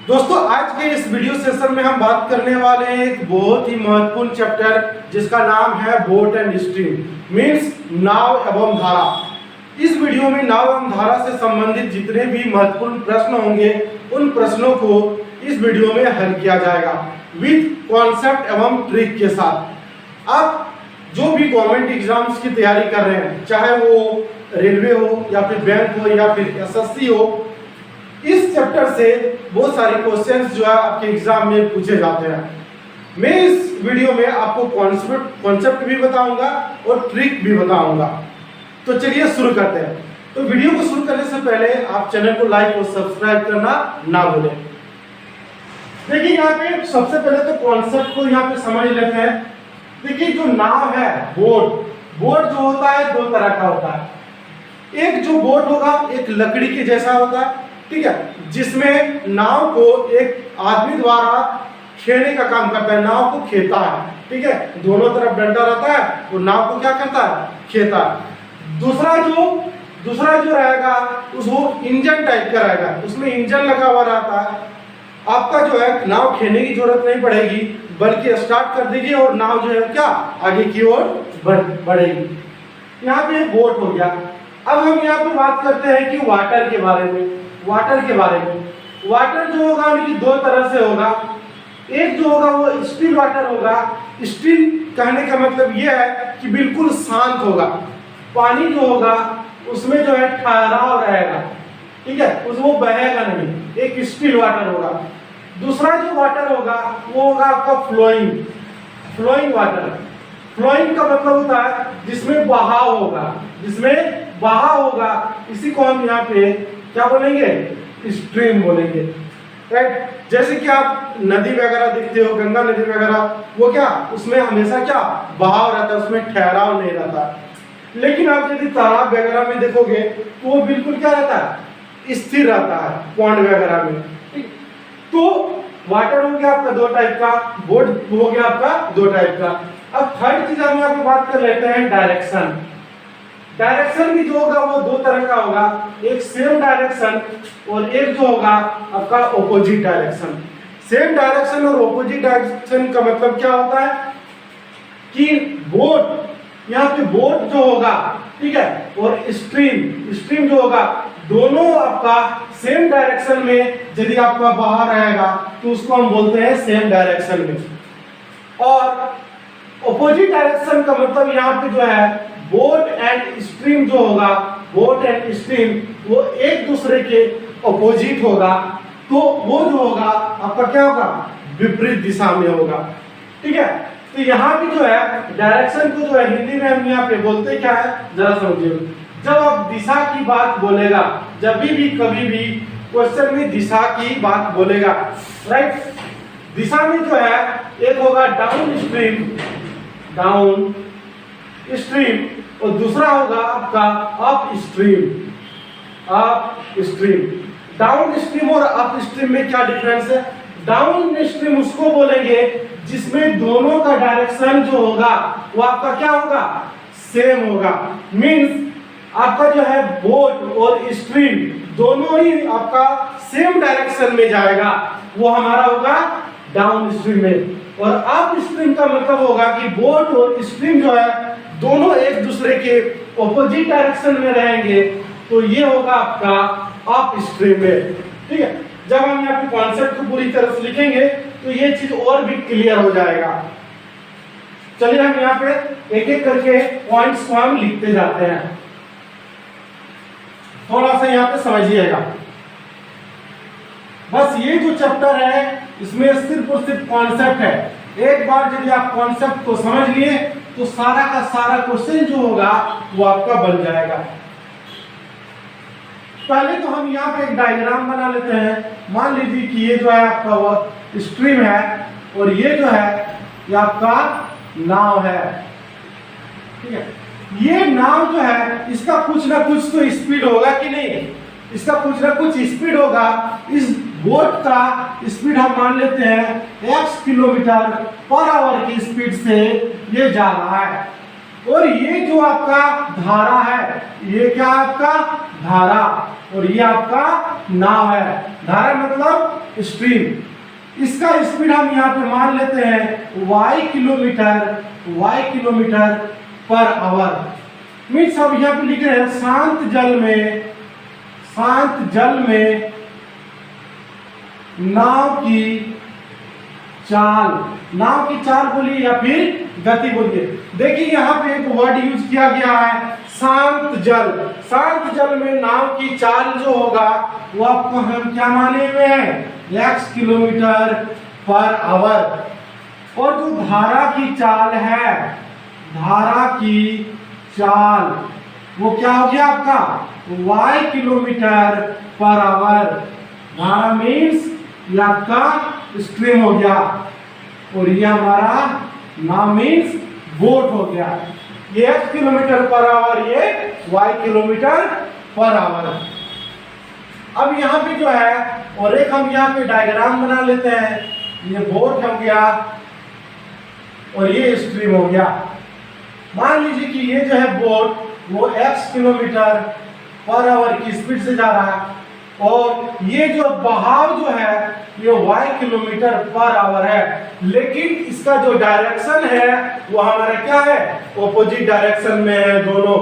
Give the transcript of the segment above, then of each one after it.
दोस्तों आज के इस वीडियो सेशन में हम बात करने वाले हैं एक बहुत ही महत्वपूर्ण चैप्टर जिसका नाम है बोट एंड स्ट्रीम मीन्स नाव एवं धारा। इस वीडियो में नाव एवं धारा से संबंधित जितने भी महत्वपूर्ण प्रश्न होंगे उन प्रश्नों को इस वीडियो में हल किया जाएगा विद कॉन्सेप्ट एवं ट्रिक के साथ। आप जो भी गवर्नमेंट एग्जाम्स की तैयारी कर रहे हैं, चाहे वो रेलवे हो या फिर बैंक हो या फिर एसएससी हो, इस चैप्टर से बहुत सारे क्वेश्चंस जो है आपके एग्जाम में पूछे जाते हैं। मैं इस वीडियो में आपको कॉन्सेप्ट भी बताऊंगा और ट्रिक भी बताऊंगा। तो चलिए शुरू करते हैं। तो वीडियो को शुरू करने से पहले आप चैनल को लाइक और सब्सक्राइब करना ना भूलें। देखिए यहाँ पे सबसे पहले तो कॉन्सेप्ट को यहाँ पे समझ लेते हैं। देखिए जो नाव है, बोट जो होता है दो तरह का होता है। एक जो बोट होगा एक लकड़ी के जैसा होता है, ठीक है, जिसमें नाव को एक आदमी द्वारा खेने का काम करता है, नाव को खेता है, ठीक है, दोनों तरफ डंडा रहता है, वो नाव को क्या करता है, खेता है। दूसरा जो रहेगा उसको इंजन टाइप का रहेगा, उसमें इंजन लगा हुआ रहता है। आपका जो है नाव खेने की जरूरत नहीं पड़ेगी, बल्कि स्टार्ट कर दीजिए और नाव जो है क्या आगे की ओर बढ़ेगी। यहाँ पे बोट हो गया। अब हम यहाँ पे बात करते हैं कि वाटर के बारे में। वाटर जो होगा उनकी दो तरह से होगा। एक जो होगा वो स्टिल वाटर होगा। स्टिल कहने का मतलब ये है कि बिल्कुल शांत होगा। पानी जो होगा उसमें जो है ठहराव रहेगा, ठीक है, वो बहेगा नहीं, एक स्टिल वाटर होगा। दूसरा जो वाटर होगा वो होगा आपका फ्लोइंग वाटर। फ्लोइंग का मतलब होता है जिसमें बहाव होगा, इसी को हम यहाँ पे क्या बोलेंगे, स्ट्रीम बोलेंगे, राइट। जैसे कि आप नदी वगैरह देखते हो, गंगा नदी वगैरह, वो क्या उसमें हमेशा क्या बहाव रहता है, उसमें ठहराव नहीं रहता। लेकिन आप यदि तालाब वगैरह में देखोगे तो वो बिल्कुल क्या रहता है, स्थिर रहता है, पॉन्ड वगैरह में। तो वाटर हो गया आपका दो टाइप का, बोट हो गया आपका दो टाइप का। अब थर्ड चीज हम यहाँ पे बात कर लेते हैं डायरेक्शन भी जो होगा वो दो तरह का होगा, एक सेम डायरेक्शन और एक जो होगा आपका ऑपोजिट डायरेक्शन। सेम डायरेक्शन और ऑपोजिट डायरेक्शन का मतलब क्या होता है कि बोट, यहाँ पे बोट जो होगा, ठीक है, और स्ट्रीम जो होगा, दोनों आपका सेम डायरेक्शन में यदि आपका बाहर रहेगा तो उसको हम बोलते हैं सेम डायरेक्शन में। और ऑपोजिट डायरेक्शन का मतलब यहाँ पे जो है बोट एंड स्ट्रीम जो होगा, बोट एंड स्ट्रीम वो एक दूसरे के ऑपोजिट होगा, तो वो जो होगा आपका क्या होगा, विपरीत दिशा में होगा, ठीक है। तो यहाँ पे जो है डायरेक्शन को जो है हिंदी में हम यहाँ पे बोलते क्या है, जरा समझिए। जब आप दिशा की बात बोलेगा, जब भी कभी भी क्वेश्चन में दिशा की बात बोलेगा, राइट, दिशा में जो है एक होगा डाउन स्ट्रीम और दूसरा होगा आपका अप स्ट्रीम। डाउन स्ट्रीम और अप स्ट्रीम में क्या डिफरेंस है? डाउन स्ट्रीम उसको बोलेंगे जिसमें दोनों का डायरेक्शन जो होगा वो आपका क्या होगा, सेम होगा। मींस आपका जो है बोट और स्ट्रीम दोनों ही आपका सेम डायरेक्शन में जाएगा, वो हमारा होगा डाउन स्ट्रीम में। और अप स्ट्रीम का मतलब होगा कि बोट और स्ट्रीम जो है दोनों एक दूसरे के ऑपोजिट डायरेक्शन में रहेंगे, तो ये होगा आपका अप स्ट्रीम में, ठीक है। जब हम यहाँ पे कॉन्सेप्ट को पूरी तरह से लिखेंगे तो ये चीज और भी क्लियर हो जाएगा। चलिए हम यहाँ पे एक एक करके पॉइंट्स को हम लिखते जाते हैं, थोड़ा सा यहाँ पे समझिएगा। बस ये जो चैप्टर है इसमें सिर्फ और सिर्फ कॉन्सेप्ट है। एक बार यदि आप कॉन्सेप्ट को समझ लिए तो सारा का सारा क्वेश्चन जो होगा वो आपका बन जाएगा। पहले तो हम यहाँ पे एक डायग्राम बना लेते हैं। मान लीजिए कि ये जो है आपका वो स्ट्रीम है और ये जो है ये आपका नाव है, ठीक है। ये नाव जो है इसका कुछ ना कुछ तो स्पीड होगा कि नहीं, इसका कुछ ना कुछ स्पीड होगा। इस बोट का स्पीड हम मान लेते हैं x किलोमीटर पर आवर की स्पीड से ये जा रहा है, और ये जो आपका धारा है, ये क्या आपका धारा, और ये आपका नाव है। धारा मतलब स्ट्रीम। इसका स्पीड हम यहाँ पे मान लेते हैं y kilometre per hour. Means अब यहाँ पे लिख रहे हैं शांत जल में नाव की चाल बोलिए या फिर गति बोलिए। देखिए यहाँ पे एक वर्ड यूज किया गया है शांत जल में नाव की चाल जो होगा वो आपको हम क्या माने हुए हैं x किलोमीटर पर आवर। और जो धारा की चाल वो क्या हो गया आपका y किलोमीटर पर आवर। धारा मीन्स ये आपका स्ट्रीम हो गया, और ये हमारा नाव मीन्स बोट हो गया। ये x किलोमीटर पर आवर, ये y किलोमीटर पर आवर। अब यहाँ पे जो है, और एक हम यहाँ पे डायग्राम बना लेते हैं। ये बोट हो गया और ये स्ट्रीम हो गया। मान लीजिए कि ये जो है बोट वो x किलोमीटर पर आवर की स्पीड से जा रहा है, और ये जो बहाव जो है ये y किलोमीटर पर आवर है, लेकिन इसका जो डायरेक्शन है वो हमारा क्या है ऑपोजिट डायरेक्शन में है। दोनों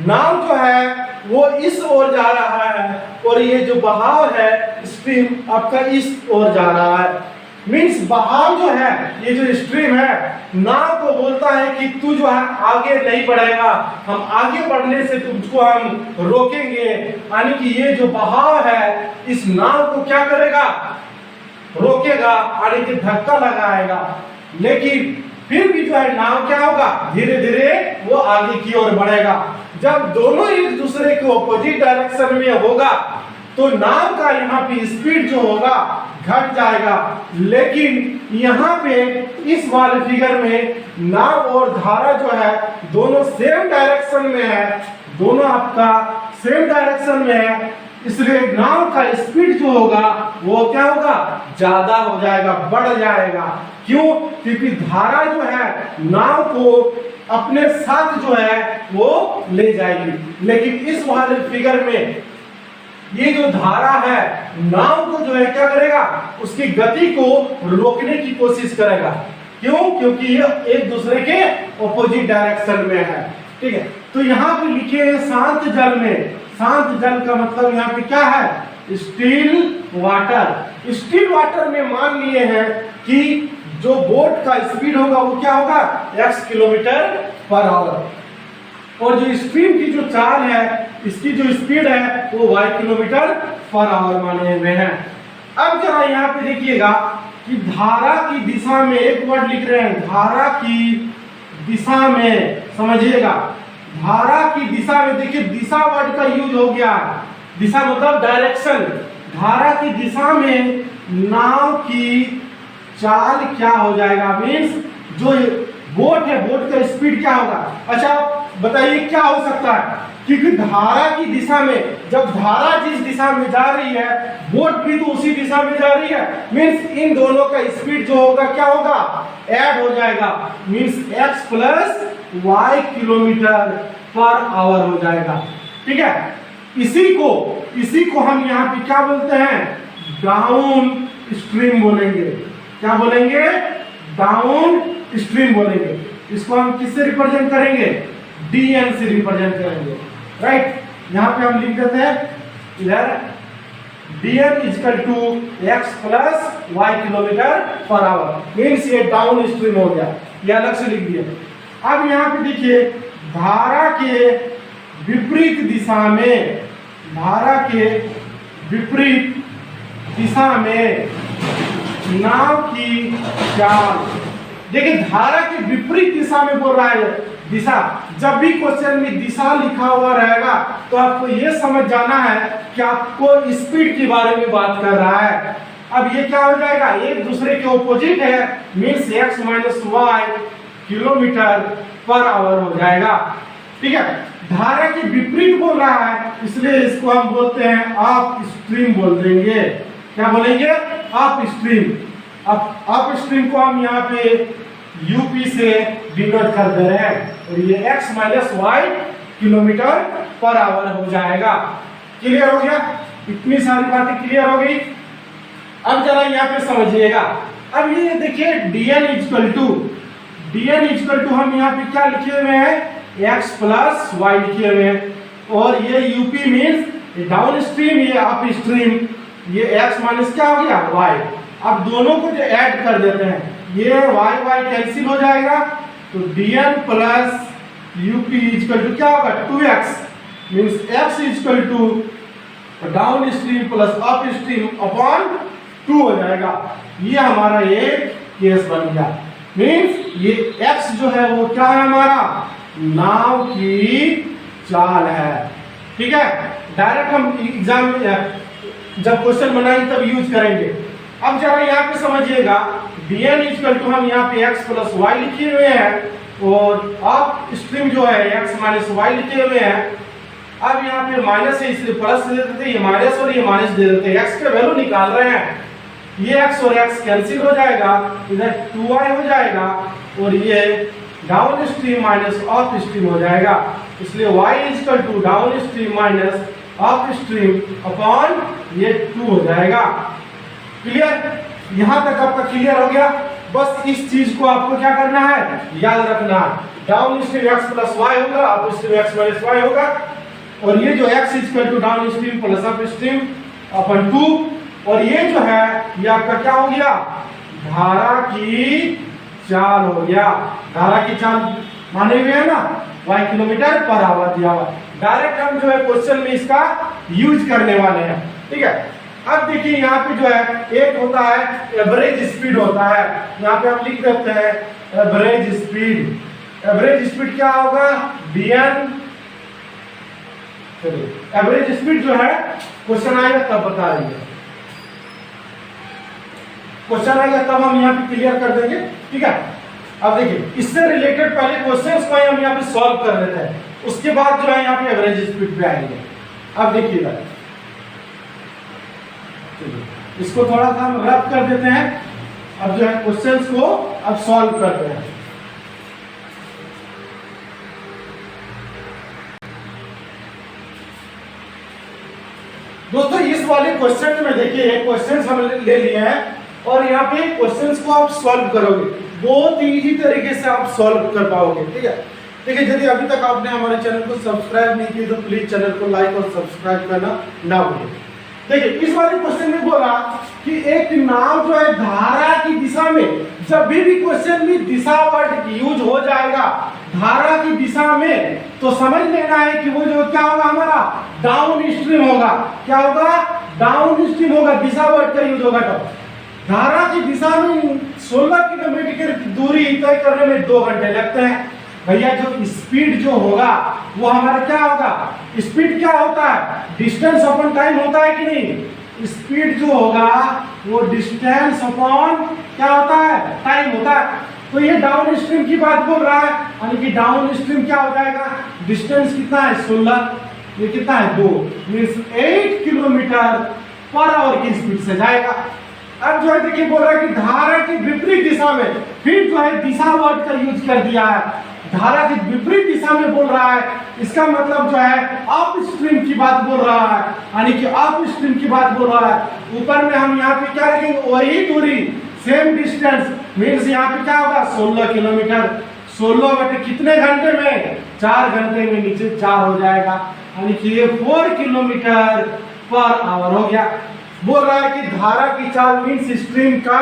नाव जो है वो इस ओर जा रहा है, और ये जो बहाव है स्ट्रीम आपका इस ओर जा रहा है। मीन्स बहाव जो है, ये जो स्ट्रीम है, नाव को बोलता है कि तू जो है आगे नहीं बढ़ेगा, हम आगे बढ़ने से तुझको हम रोकेंगे। यानी कि ये जो बहाव है इस नाव को क्या करेगा रोकेगा, यानी कि धक्का लगाएगा। लेकिन फिर भी जो है नाव क्या होगा धीरे धीरे वो आगे की ओर बढ़ेगा। जब दोनों एक दूसरे के ऑपोजिट डायरेक्शन में होगा तो नाव का यहाँ पे स्पीड जो होगा घट जाएगा। लेकिन यहाँ पे इस वाले फिगर में नाव और धारा जो है दोनों सेम डायरेक्शन में है, दोनों आपका सेम डायरेक्शन में है, इसलिए नाव का स्पीड जो होगा वो क्या होगा ज्यादा हो जाएगा, बढ़ जाएगा। क्यों? क्योंकि धारा जो है नाव को अपने साथ जो है वो ले जाएगी। लेकिन इस वाले फिगर में ये जो धारा है नाव को जो है क्या करेगा उसकी गति को रोकने की कोशिश करेगा। क्यों? क्योंकि ये एक दूसरे के ऑपोजिट डायरेक्शन में है। ठीक है, तो यहाँ पे लिखे हैं शांत जल में। शांत जल का मतलब यहाँ पे क्या है स्टिल वाटर। स्टिल वाटर में मान लिए हैं कि जो बोट का स्पीड होगा वो क्या होगा x किलोमीटर पर आवर, और जो स्ट्रीम की जो चाल है इसकी जो स्पीड है वो y किलोमीटर पर आवर माने हुए हैं। अब जरा यहाँ पे देखिएगा कि धारा की दिशा में एक वर्ड लिख रहे हैं, धारा की दिशा में, समझिएगा धारा की दिशा में। देखिए दिशा वर्ड का यूज हो गया, दिशा मतलब डायरेक्शन। धारा की दिशा में नाव की चाल क्या हो जाएगा, मीन्स जो बोट है बोट का स्पीड क्या होगा। अच्छा बताइए क्या हो सकता है, क्योंकि धारा की दिशा में जब धारा जिस दिशा में जा रही है बोट भी तो उसी दिशा में जा रही है, मीन्स इन दोनों का स्पीड जो होगा क्या होगा ऐड हो जाएगा, means x plus y kilometre per hour हो जाएगा। ठीक है, इसी को हम यहाँ पे क्या बोलते हैं डाउन स्ट्रीम बोलेंगे। क्या बोलेंगे डाउन स्ट्रीम बोलेंगे। इसको हम किससे रिप्रेजेंट करेंगे dn से रिप्रेजेंट करेंगे। राइट, यहाँ पे हम लिख देते हैं इधर dn equal to x plus y kilometre per hour, means ये डाउन स्ट्रीम हो गया, ये अलग से लिख दिया। अब यहाँ पे देखिए धारा के विपरीत दिशा में, धारा के विपरीत दिशा में नाव की चाल। देखिए धारा के विपरीत दिशा में बोल रहा है दिशा। जब भी क्वेश्चन में दिशा लिखा हुआ रहेगा तो आपको यह समझ जाना है कि आपको स्पीड के बारे में बात कर रहा है। अब ये क्या हो जाएगा एक दूसरे के ऑपोजिट है, means x minus y kilometre per hour हो जाएगा। ठीक है, धारा के विपरीत बोल रहा है इसलिए इसको हम बोलते हैं अप स्ट्रीम बोल देंगे। क्या बोलेंगे अप स्ट्रीम। अब अप स्ट्रीम को हम यहाँ पे यूपी से डिनोट कर दे रहे हैं, और ये x minus y kilometre per hour हो जाएगा। क्लियर हो गया? इतनी सारी बातें क्लियर हो गई। अब जरा यहाँ पे समझिएगा, अब ये देखिए dn इक्वल टू हम यहाँ पे क्या लिखे हुए हैं, x प्लस वाई लिखे हुए हैं, और ये यूपी मीन्स डाउन स्ट्रीम, ये अप स्ट्रीम, ये x माइनस क्या हो गया y। अब दोनों को जो ऐड कर देते हैं, ये y कैंसिल हो जाएगा, तो dn plus UP equal to क्या होगा 2x, means x equal to downstream plus upstream upon 2 हो जाएगा। ये हमारा एक केस बन गया, मीन्स ये x जो है वो क्या है, हमारा नाव की चाल है। ठीक है, डायरेक्ट हम एग्जाम में जब क्वेश्चन बनाएंगे तब यूज करेंगे। अब जरा यहाँ पे समझिएगा, dn इक्वल टू हम यहाँ पे x प्लस वाई लिखे हुए हैं, और अप स्ट्रीम जो है x माइनस वाई लिखे हुए हैं। अब यहाँ पे माइनस है इसलिए प्लस दे देते हैं, ये माइनस और ये माइनस दे देते हैं, x का वैल्यू निकाल रहे हैं, ये x और x कैंसिल हो जाएगा, इधर 2y हो जाएगा, और ये downstream minus upstream हो जाएगा, इसलिए y equal to downstream minus upstream upon ये 2 हो जाएगा। क्लियर? यहाँ तक आपका क्लियर हो गया। बस इस चीज को आपको क्या करना है, याद रखना, downstream x plus Y होगा, upstream x minus Y होगा, और ये जो x equal to downstream plus upstream upon 2, और ये जो है ये आपका क्या हो गया, धारा की चाल हो गया। धारा की चाल माने हुए है ना, y किलोमीटर पर आवर दिया हुआ। डायरेक्ट हम जो है क्वेश्चन में इसका यूज करने वाले हैं। ठीक है, अब देखिए यहाँ पे जो है एक होता है एवरेज स्पीड होता है, यहाँ पे हम लिख देते हैं एवरेज स्पीड। एवरेज स्पीड क्या होगा, dn, एवरेज स्पीड जो है क्वेश्चन आएगा तब बता देंगे, क्वेश्चन आएगा तब हम यहाँ पे क्लियर कर देंगे। ठीक है, अब देखिए इससे रिलेटेड पहले क्वेश्चंस को हम यहाँ पे सॉल्व कर लेते हैं, उसके बाद जो है यहाँ पे एवरेज स्पीड पे आएंगे। अब देखिएगा, इसको थोड़ा सा हम रब कर देते हैं, अब जो है क्वेश्चंस को अब सॉल्व करते हैं। दोस्तों इस वाले क्वेश्चन में देखिए क्वेश्चंस हम ले लिए हैं, और यहाँ पे क्वेश्चंस को आप सॉल्व करोगे, बहुत इजी तरीके से आप सॉल्व कर पाओगे। ठीक है, देखिए यदि अभी तक आपने हमारे चैनल को सब्सक्राइब नहीं किया तो प्लीज चैनल को लाइक और सब्सक्राइब करना ना भूलें। देखिए इस वाले क्वेश्चन में बोला कि एक नाव जो है धारा की दिशा में, जब भी क्वेश्चन में दिशा वर्ड यूज हो जाएगा धारा की दिशा में, तो समझ लेना है कि वो जो क्या होगा, हमारा डाउन स्ट्रीम होगा। क्या होगा, डाउन स्ट्रीम होगा, दिशा वर्ड का यूज होगा। तो धारा की दिशा में 16 किलोमीटर की दूरी तय करने में 2 घंटे लगते हैं। भैया जो स्पीड जो होगा वो हमारा क्या होगा, स्पीड क्या होता है, डिस्टेंस अपॉन टाइम होता है कि नहीं। स्पीड जो होगा वो डिस्टेंस अपॉन क्या होता है, टाइम होता है। तो ये डाउन स्ट्रीम की बात बोल रहा है, यानी कि डाउन स्ट्रीम क्या हो जाएगा, डिस्टेंस कितना है 16, ये कितना है 2, मींस 8 किलोमीटर पर आवर की स्पीड से जाएगा। अब जो है देखिए बोल रहा है कि धारा की विपरीत दिशा में, फिर जो है दिशा वर्ड का यूज कर दिया है, धारा की विपरीत दिशा में बोल रहा है, इसका मतलब जो है अप स्ट्रीम की बात बोल रहा है, यानी कि अप स्ट्रीम की बात बोल रहा है। ऊपर में हम यहाँ पे क्या रखेंगे, वही दूरी, सेम डिस्टेंस, मीन्स यहाँ पे क्या होगा 16 किलोमीटर। 16 बटे कितने घंटे में, 4 घंटे में नीचे 4 हो जाएगा, यानी कि ये 4 किलोमीटर पर आवर हो गया। बोल रहा है कि धारा की चाल मीन्स स्ट्रीम का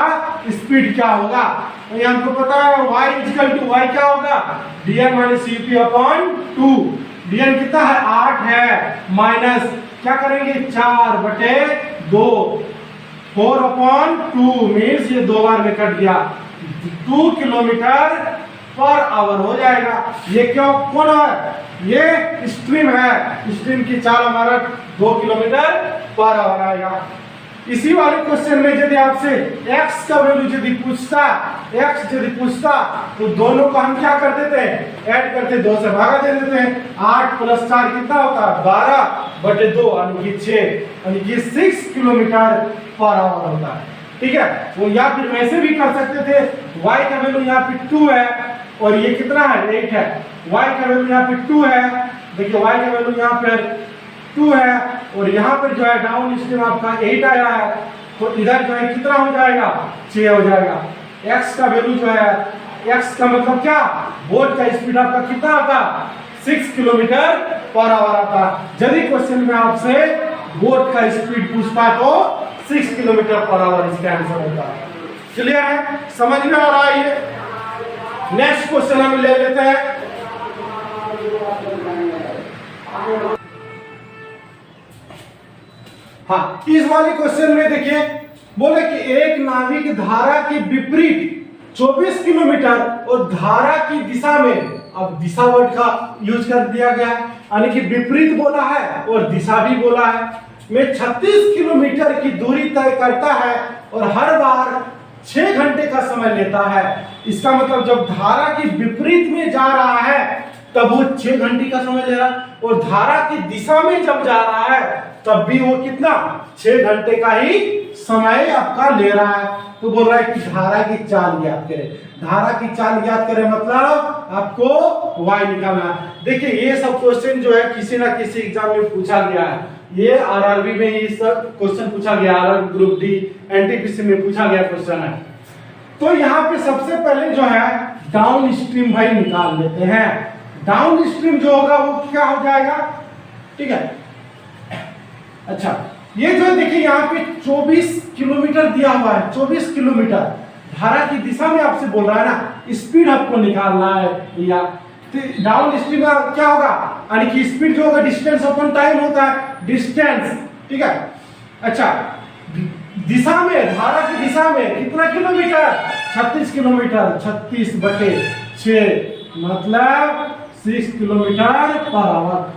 स्पीड क्या होगा, तो ये हमको पता है y इक्वल टू y क्या होगा, dn minus UP upon 2। dn कितना है 8 है, माइनस क्या करेंगे 4 बटे 2, 4 अपॉन 2 मीन्स ये 2 बार में कट गया, 2 किलोमीटर पर आवर हो जाएगा। ये क्यों कौन है, ये स्ट्रीम है, स्ट्रीम की चाल हमारा 2 किलोमीटर पर आवर आएगा। इसी वाले क्वेश्चन में यदि आपसे x का वैल्यू यदि पूछता तो दोनों को हम क्या कर देते हैं, ऐड करते 2 से भागा दे देते हैं। 8 प्लस 4 कितना होता है 12 बटे 2 यानी कि 6, यानी कि 6 किलोमीटर पर आवर होता है। ठीक है, वो या फिर वैसे भी कर सकते थे, y का वैल्यू यहाँ पे 2 है और ये कितना है 8 है, y का वैल्यू यहाँ पे 2 है, देखिए y का वैल्यू यहाँ पर 2 है और यहाँ पर जो है डाउन स्ट्रीम आपका 8 आया है, तो इधर जो है कितना हो जाएगा 6 हो जाएगा। x का वैल्यू जो है, x का मतलब क्या, बोट का स्पीड आपका कितना आता, 6 किलोमीटर पर आवर आता। यदि क्वेश्चन में आपसे बोट का स्पीड पूछता तो 6 किलोमीटर पर आवर इसका आंसर होता है। क्लियर है, समझ में आ रहा है ये। नेक्स्ट क्वेश्चन हम ले लेते हैं। हाँ, इस वाले क्वेश्चन में देखिए बोले कि एक नाविक धारा के विपरीत 24 किलोमीटर और धारा की दिशा में, अब दिशा वर्ड का यूज कर दिया गया है, यानी कि विपरीत बोला है और दिशा भी बोला है, में 36 किलोमीटर की दूरी तय करता है और हर बार 6 घंटे का समय लेता है। इसका मतलब जब धारा के विपरीत में जा रहा है तब वो 6 घंटे का समय ले रहा है और धारा की दिशा में जब जा रहा है तब भी वो कितना 6 घंटे का ही समय आपका ले रहा है। तो बोल रहा है कि धारा की चाल ज्ञात करें। धारा की चाल ज्ञात करें मतलब आपको y निकालना है। देखिए ये सब क्वेश्चन जो है किसी ना किसी एग्जाम में पूछा गया है। ये आरआरबी में ये सब क्वेश्चन पूछा गया, आरआरबी ग्रुप डी एनटीपीसी में पूछा गया क्वेश्चन है। तो यहाँ पे सबसे पहले जो है डाउन स्ट्रीम भाई निकाल लेते हैं। डाउन स्ट्रीम जो होगा वो क्या हो जाएगा, ठीक है। अच्छा, ये जो है देखिए यहाँ पे 24 किलोमीटर दिया हुआ है, 24 किलोमीटर धारा की दिशा में आपसे बोल रहा है ना, स्पीड आपको निकालना है। या डाउन स्ट्रीम का क्या होगा, यानी कि स्पीड जो होगा डिस्टेंस अपॉन टाइम होता है, डिस्टेंस, ठीक है। अच्छा, दिशा में, धारा की दिशा में कितना किलोमीटर, 36 किलोमीटर, 36/6 मतलब 6 किलोमीटर पर आवर।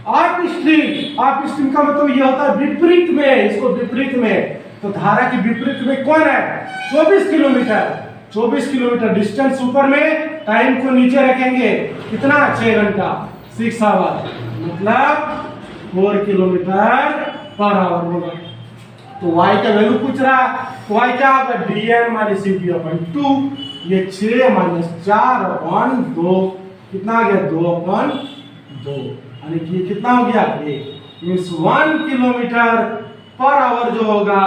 आप स्ट्रीम का मतलब ये होता है विपरीत में, इसको विपरीत में, तो धारा की विपरीत में कौन है 24 किलोमीटर। 24 किलोमीटर डिस्टेंस ऊपर में, टाइम को नीचे रखेंगे, कितना 6 घंटा, 6 आवर मतलब 4 किलोमीटर पर आवर होगा। तो y का वैल्यू पूछ रहा है, तो y क्या होगा dn माइनस dt/2, ये 6 माइनस 4/2 कितना आ गया 2/2, यानी कि कितना हो गया, ये मींस 1 किलोमीटर पर आवर जो होगा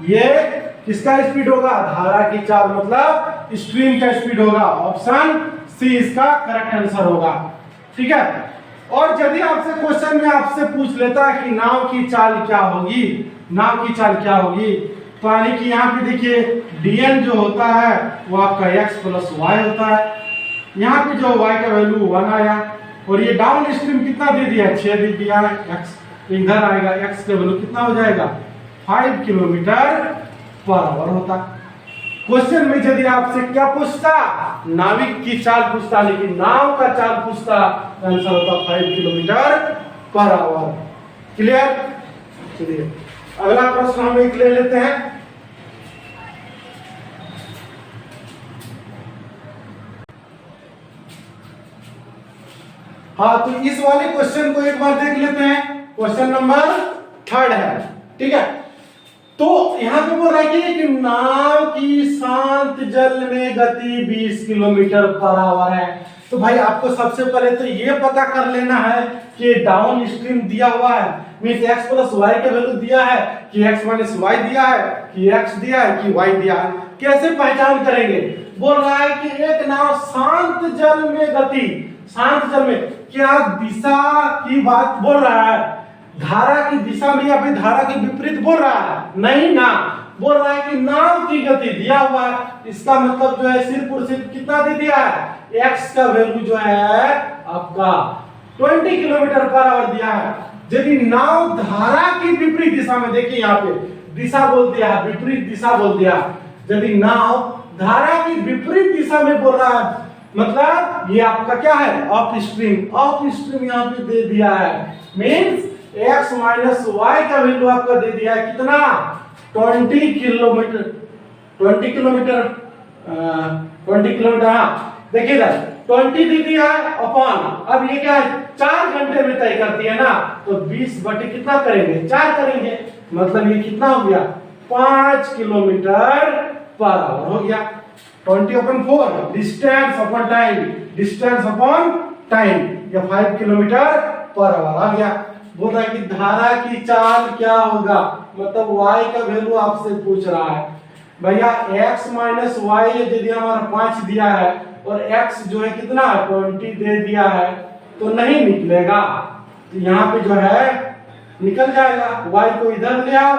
ये किसका स्पीड होगा, धारा की चाल मतलब स्ट्रीम का स्पीड होगा। ऑप्शन सी इसका करेक्ट आंसर होगा, ठीक है। और यदि आपसे क्वेश्चन में आपसे पूछ लेता है कि नाव की चाल क्या होगी, नाव की चाल क्या होगी, तो यानी कि यहाँ पे देखिए dn जो होता है वो आपका x + y होता है। यहाँ पे जो y का वैल्यू 1 आया और ये डाउन स्ट्रीम कितना दे दिया, 6 दे दिया है, x इधर आएगा, x का वैल्यू कितना हो जाएगा 5 किलोमीटर पर आवर होता। क्वेश्चन में यदि आपसे क्या पूछता, नाविक की चाल पूछता, लेकिन नाव का चाल पूछता, आंसर होता 5 किलोमीटर पर आवर। क्लियर। चलिए अगला प्रश्न हम एक ले लेते हैं। हाँ, तो इस वाले क्वेश्चन को एक बार देख लेते हैं। क्वेश्चन नंबर 3 है, ठीक है। तो यहां पे बोल रहा है कि नाव की शांत जल में गति 20 किलोमीटर पर आवर है। तो भाई आपको सबसे पहले तो ये पता कर लेना है कि डाउन स्ट्रीम दिया हुआ है, मींस x + y का वैल्यू दिया है कि x - y दिया है कि x दिया है कि y दिया है। कैसे पहचान करेंगे, बोल रहा है कि एक नाव शांत जल में गति, शांत जल में क्या दिशा की बात बोल रहा है, धारा की दिशा में या फिर धारा के विपरीत बोल रहा है, नहीं ना, बोल रहा है कि नाव की गति दिया हुआ है। इसका मतलब जो है सिर्फ और सिर्फ कितना दे दिया है, x का वैल्यू जो है आपका 20 किलोमीटर पर आवर दिया है। यदि नाव धारा की विपरीत दिशा में, देखिए यहाँ पे दिशा बोल दिया है, विपरीत दिशा बोल दिया, यदि नाव धारा की विपरीत दिशा में बोल रहा है मतलब ये आपका क्या है अप स्ट्रीम। अप स्ट्रीम यहाँ पे दे दिया है, मींस x - y का वैल्यू आपका दे दिया है कितना 20 किलोमीटर, 20 किलोमीटर, 20 किलोमीटर। हाँ देखिए 20 दे दिया है अपॉन, अब ये क्या है 4 घंटे में तय करती है ना, तो 20 बटे कितना करेंगे 4 करेंगे, मतलब ये कितना हो गया 5 किलोमीटर पर आवर हो गया। 20/4 distance upon time, distance upon time, या 5 किलोमीटर पर आवर आ गया। बोला कि धारा की चाल क्या होगा, मतलब y का वैल्यू आपसे पूछ रहा है। भैया x माइनस वाई यदि हमारा 5 दिया है और x जो है कितना 20 दे दिया है तो नहीं निकलेगा, तो यहाँ पे जो है निकल जाएगा। y को इधर ले आओ,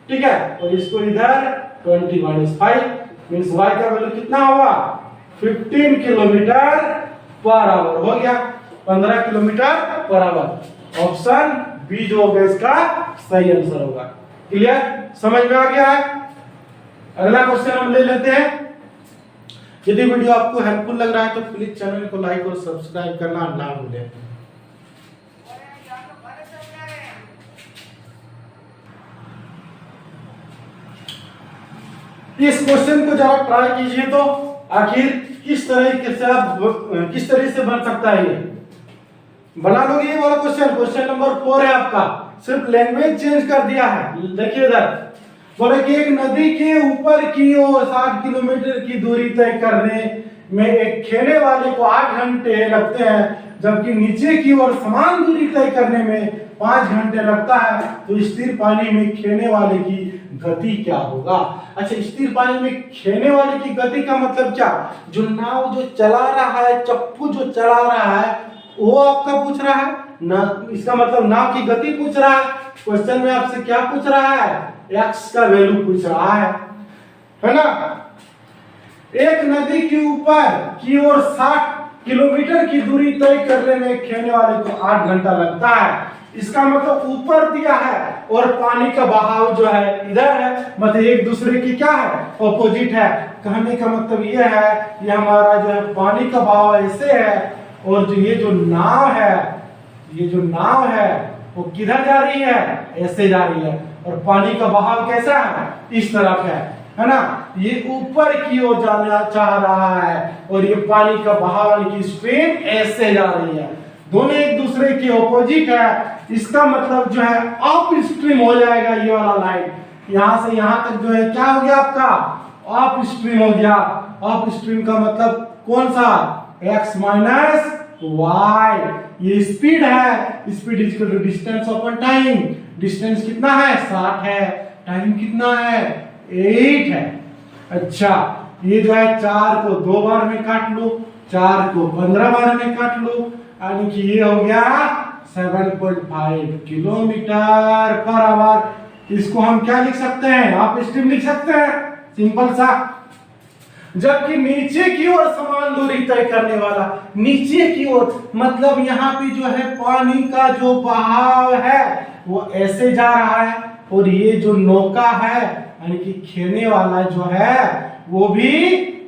ठीक है, और इसको इधर 20 माइनस 5 मीन्स y का वैल्यू कितना होगा 15 किलोमीटर पर आवर हो गया, 15 kilometre per our. Option B जो होगा इसका सही आंसर होगा। क्लियर, समझ में आ गया है। अगला क्वेश्चन हम ले लेते हैं। यदि वीडियो आपको हेल्पफुल लग रहा है तो प्लीज चैनल को लाइक और सब्सक्राइब करना ना भूलें। इस क्वेश्चन को जरा ट्राई कीजिए तो आखिर किस तरह से बन सकता है। ये बना लोगे ये वाला क्वेश्चन, क्वेश्चन नंबर 4 है आपका, सिर्फ लैंग्वेज चेंज कर दिया है। देखिए इधर बोले कि एक नदी के ऊपर की ओर 60 किलोमीटर की दूरी तय करने में एक खेने वाले को 8 घंटे लगते हैं, जबकि नीचे की ओर समान दूरी तय करने में 5 घंटे लगता है, तो स्थिर पानी में खेने वाले की गति क्या होगा। अच्छा, स्थिर पानी में खेने वाले की गति का मतलब क्या, जो नाव जो चला रहा है, चप्पू जो चला रहा है वो आपका पूछ रहा है ना, इसका मतलब नाव की गति पूछ रहा है। क्वेश्चन में आपसे क्या पूछ रहा है, एक्स का वैल्यू पूछ रहा है ना। एक नदी के ऊपर की ओर 60 किलोमीटर की दूरी तय करने में खेने वाले को 8 घंटा लगता है, इसका मतलब ऊपर दिया है और पानी का बहाव जो है इधर है, मतलब एक दूसरे की क्या है ऑपोजिट है। कहने का मतलब ये है ये हमारा जो है पानी का बहाव ऐसे है, और जो ये जो नाव है, ये जो नाव है वो किधर जा रही है, ऐसे जा रही है, और पानी का बहाव कैसा है, इस तरफ है ना। ये ऊपर की ओर जाना चाह रहा है और ये पानी का बहाव की स्ट्रीम ऐसे जा रही है, दोनों एक दूसरे के ऑपोजिट है। इसका मतलब जो है अप स्ट्रीम हो जाएगा ये वाला लाइन, यहां से यहां तक जो है क्या हो गया आपका अप स्ट्रीम हो गया। अप स्ट्रीम का मतलब कौन सा, x माइनस वाई, ये स्पीड है, speed equal to distance upon time. Distance कितना है 60 है, टाइम कितना है 8 है। अच्छा, ये जो है 4 को 2 बार में काट लो, 4 को 15 बार में काट लो, यानी कि ये हो गया 7.5 किलोमीटर पर आवर। इसको हम क्या लिख सकते हैं, आप स्ट्रीम लिख सकते हैं, सिंपल सा। जबकि नीचे की ओर समान दूरी तय करने वाला, नीचे की ओर मतलब यहाँ पे जो है पानी का जो बहाव है वो ऐसे जा रहा है, और ये जो नौका है यानी कि खेने वाला जो है वो भी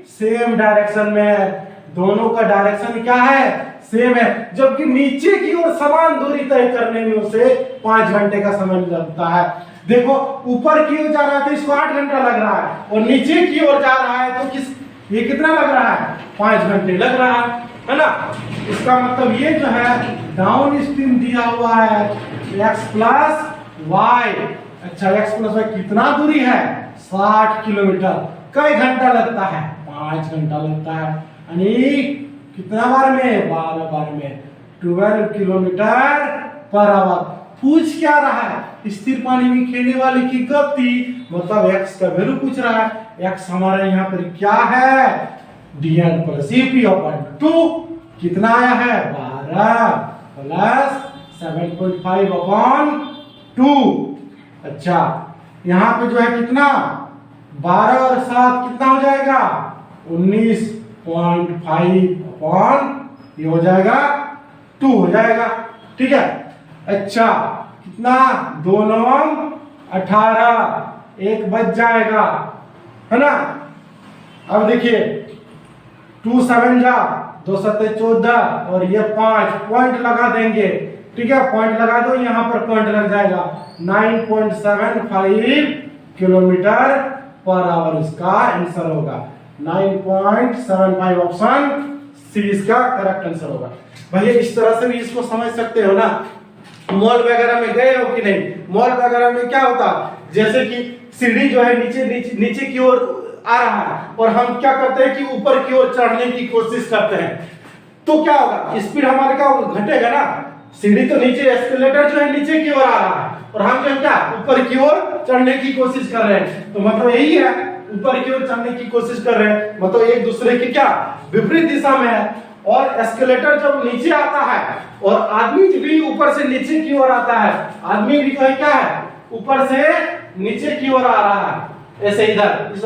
सेम डायरेक्शन में है, दोनों का डायरेक्शन क्या है सेम है। जबकि नीचे की ओर समान दूरी तय करने में उसे 5 घंटे का समय लगता है। देखो ऊपर की ओर जा रहा है तो इसको 8 घंटा लग रहा है, और नीचे की ओर जा रहा है तो ये कितना लग रहा है 5 घंटे लग रहा है ना। इसका मतलब ये जो है डाउन स्ट्रीम दिया हुआ है x प्लस वाई। अच्छा, x प्लस वाई कितना दूरी है 60 किलोमीटर, कई घंटा लगता है 5 घंटा लगता है, यानी कितना बार में 12 बार में 12 किलोमीटर पर आवर। पूछ क्या रहा है, स्थिर पानी में खेने वाले की गति, मतलब x का वैल्यू पूछ रहा है। x हमारा यहाँ पर क्या है dn प्लस cp अपॉन 2, कितना आया है 12 प्लस 7.5 अपॉन 2। अच्छा, यहाँ पे जो है कितना 12 और 7 कितना हो जाएगा 19.5 अपॉन ये हो जाएगा 2 हो जाएगा, ठीक है। अच्छा, कितना 2 9 18, एक बच जाएगा है ना। अब देखिए 2 7 जा 2 7 14 और ये 5 पॉइंट लगा देंगे, ठीक है, पॉइंट लगा दो, यहाँ पर पॉइंट लग जाएगा 9.75 किलोमीटर पर आवर इसका आंसर होगा। 9.75 ऑप्शन सी इसका करेक्ट आंसर होगा। भैया इस तरह से भी इसको समझ सकते हो ना, मॉल वगैरह में गए हो कि नहीं, मॉल वगैरह में क्या होता, जैसे कि सीढ़ी जो है नीचे नीचे नीचे की ओर आ रहा है और हम क्या करते हैं कि ऊपर की ओर चढ़ने की कोशिश करते हैं, तो क्या होगा, स्पीड हमारा क्या होगा, घटेगा ना। सीढ़ी तो नीचे, एस्केलेटर जो है नीचे की ओर आ रहा है और हम जो है क्या ऊपर की ओर चढ़ने की कोशिश कर रहे हैं। तो मतलब यही है, ऊपर की ओर चढ़ने की कोशिश कर रहे हैं, मतलब एक दूसरे की क्या विपरीत दिशा में है। और एस्केलेटर जब नीचे आता है और आदमी भी ऊपर से नीचे की ओर आता है, आदमी भी जो है क्या है ऊपर से नीचे की ओर आ रहा है, ऐसे इधर इस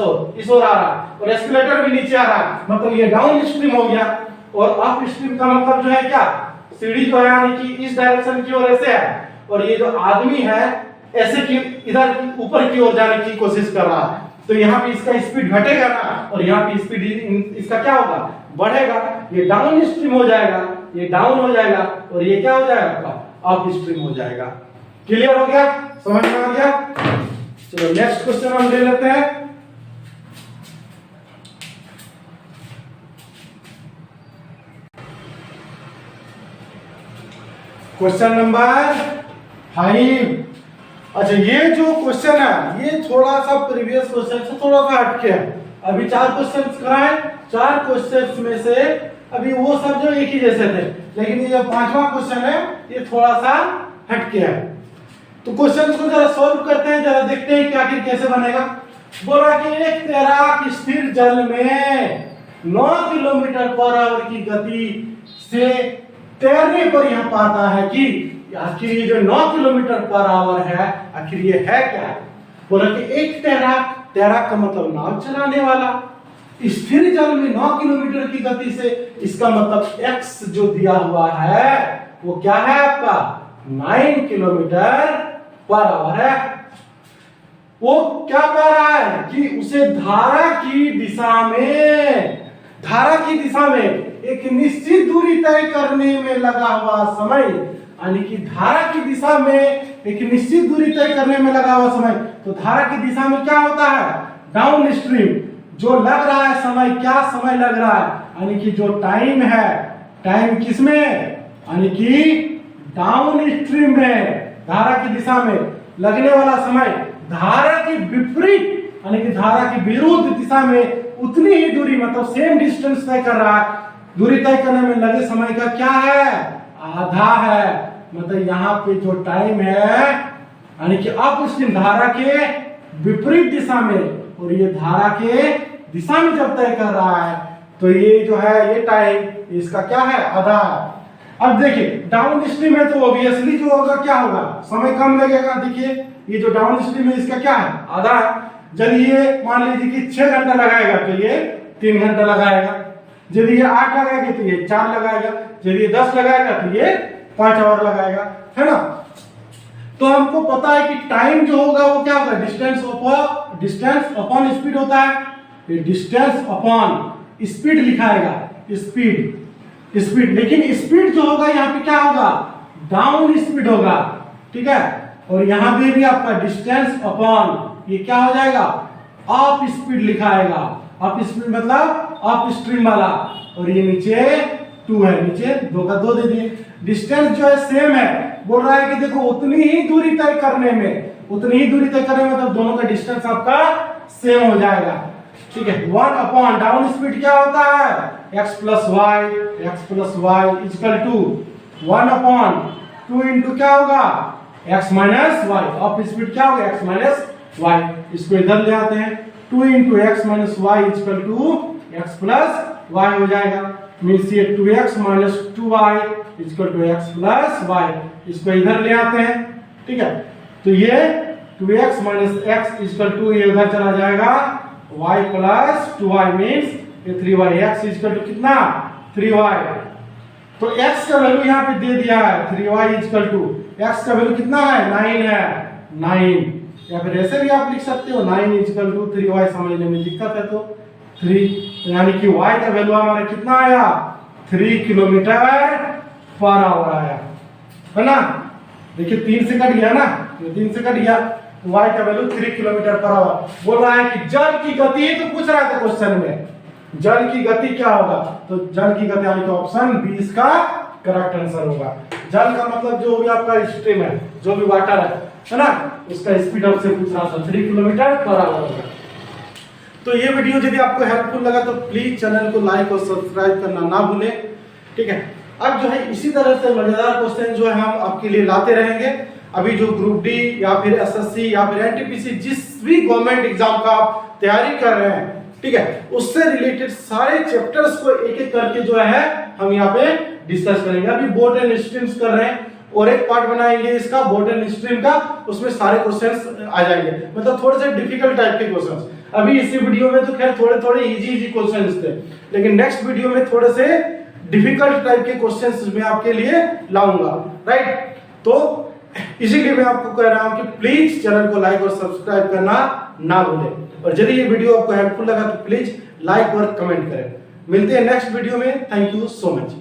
ओर आ रहा है और एस्केलेटर भी नीचे आ रहा है, मतलब ये डाउन स्ट्रीम हो गया। और अप स्ट्रीम का मतलब जो है क्या, सीढ़ी जो है यानी कि इस डायरेक्शन की ओर ऐसे है और ये जो आदमी है ऐसे की इधर ऊपर की ओर जाने की कोशिश कर रहा है। तो यहाँ पे इसका स्पीड घटेगा ना और यहाँ पे स्पीड इसका क्या होगा, बढ़ेगा। ये डाउन स्ट्रीम हो जाएगा, ये डाउन हो जाएगा और ये क्या हो जाएगा, अप स्ट्रीम हो जाएगा। क्लियर हो गया, समझ में आ गया। चलो नेक्स्ट क्वेश्चन हम ले लेते हैं। Question number 5। अच्छा, ये जो क्वेश्चन है ये थोड़ा सा प्रीवियस क्वेश्चन से थोड़ा सा हटके है। अभी 4 क्वेश्चंस कराए, 4 क्वेश्चंस में से अभी वो सब जो एक ही जैसे थे, लेकिन ये जो 5वां क्वेश्चन है ये थोड़ा सा हटके है। तो क्वेश्चन को जरा सॉल्व करते हैं, जरा देखते हैं कि आखिर कैसे बनेगा। बोला कि एक तैराक स्थिर जल में 9 किलोमीटर पर आवर की गति से तैरने पर यह पाता है कि आखिर ये जो 9 किलोमीटर पर आवर है आखिर ये है क्या। बोला कि एक तैराक, तैराक का मतलब नाव चलाने वाला, स्थिर जल में 9 किलोमीटर की गति से, इसका मतलब x जो दिया हुआ है वो क्या है आपका 9 किलोमीटर पर आवर है। वो क्या कह रहा है कि उसे धारा की दिशा में एक निश्चित दूरी तय करने में लगा हुआ समय, यानी कि धारा की दिशा में एक निश्चित दूरी तय करने में लगा हुआ समय। तो धारा की दिशा में क्या होता है, डाउन स्ट्रीम। जो लग रहा है समय, क्या समय लग रहा है, यानी कि जो टाइम है, टाइम किसमें, यानी कि डाउन स्ट्रीम में, धारा की दिशा में लगने वाला समय धारा की विपरीत यानी कि धारा की विरुद्ध दिशा में उतनी ही दूरी, मतलब सेम डिस्टेंस तय कर रहा है। दूरी तय करने में लगे समय का क्या है, आधा है। मतलब यहाँ पे जो टाइम है यानी कि अपस्ट्रीम धारा के विपरीत दिशा में और ये धारा के दिशा में जब तय कर रहा है तो ये जो है ये टाइम इसका क्या है, आधा है। अब देखिए डाउन स्ट्रीम है तो ऑब्वियसली जो होगा क्या होगा, समय कम लगेगा। देखिए ये जो डाउन स्ट्रीम है इसका क्या है, आधा है। यदि ये मान लीजिए कि 6 घंटा लगाएगा तो ये 3 घंटा लगाएगा, यदि ये 8 लगाएगा तो ये 4 लगाएगा, यदि ये 10 लगाएगा तो ये 5 आवर लगाएगा, है ना। तो हमको पता है कि टाइम जो होगा वो क्या होगा, डिस्टेंस अपॉन स्पीड होता है। ये डिस्टेंस अपॉन स्पीड लिखाएगा, स्पीड, लेकिन स्पीड जो होगा यहाँ पे क्या होगा, डाउन स्पीड होगा, ठीक है। और यहाँ पे भी आपका डिस्टेंस अपॉन ये क्या हो जाएगा, अप स्पीड लिखाएगा। अप स्पीड मतलब अप स्ट्रीम वाला, और ये नीचे 2 है, नीचे 2 का 2 दे दिए। डिस्टेंस जो है सेम है, बोल रहा है कि देखो उतनी ही दूरी तय करने में मतलब दोनों का डिस्टेंस आपका सेम हो जाएगा, ठीक है। 1 अपॉन डाउन स्पीड क्या होता है, x plus y equal to 1 upon 2 into क्या होगा, x minus y. Up speed क्या होगा, x माइनस वाई। इसको इधर ले आते हैं, 2 into x minus y equal to x plus y हो जाएगा। मीन्स ये 2x minus 2y equal to x plus y. इसको इधर ले आते हैं, ठीक है। तो ये 2x minus x equal to ये उधर चला जाएगा, y प्लस 2y मीन्स ये 3y। x इक्वल टू कितना, 3y। तो x का वैल्यू यहाँ पे दे दिया है 3y इक्वल टू, x का वैल्यू कितना है, 9 है, 9। या फिर ऐसे भी आप लिख सकते हो 9 इक्वल टू 3y। समझने में दिक्कत है तो 3, यानी कि y का वैल्यू हमारा कितना आया, 3 किलोमीटर पर आवर आया, है ना। देखिए 3 से कट गया ना, ये 3 से कट गया, y का वैल्यू 3 किलोमीटर पर आवर। बोल रहा है कि जल की गति, तो पूछ रहा था क्वेश्चन में जल की गति क्या होगा, तो जल की गति यानी कि ऑप्शन 20 का करेक्ट आंसर होगा। जल का मतलब जो भी आपका स्ट्रीम है, जो भी वाटर है ना, उसका स्पीड आपसे पूछ रहा था 3 किलोमीटर पर आवर होगा। तो ये वीडियो यदि आपको हेल्पफुल लगा तो प्लीज चैनल को लाइक और सब्सक्राइब करना ना भूलें, ठीक है। अब जो है इसी तरह से मजेदार क्वेश्चन जो है हम आपके लिए लाते रहेंगे। अभी जो ग्रुप डी या फिर एसएससी या फिर एनटीपीसी जिस भी गवर्नमेंट एग्जाम का आप तैयारी कर रहे हैं, ठीक है, उससे रिलेटेड सारे चैप्टर्स को एक एक करके जो है हम यहाँ पे डिस्कस करेंगे। अभी बोर्ड एंड स्ट्रीम्स कर रहे हैं और एक पार्ट बनाएंगे इसका बोर्ड एंड स्ट्रीम का, उसमें सारे क्वेश्चंस आ जाएंगे, मतलब थोड़े से डिफिकल्ट टाइप के क्वेश्चंस। अभी इसी वीडियो में तो खैर थोड़े थोड़े इजी क्वेश्चंस थे, लेकिन नेक्स्ट वीडियो में थोड़े से डिफिकल्ट टाइप के क्वेश्चंस मैं आपके लिए लाऊंगा, राइट। तो इसीलिए मैं आपको कह रहा हूं कि प्लीज चैनल को लाइक और सब्सक्राइब करना ना भूलें, और यदि ये वीडियो आपको हेल्पफुल लगा तो प्लीज लाइक और कमेंट करें। मिलते हैं नेक्स्ट वीडियो में। Thank you so much.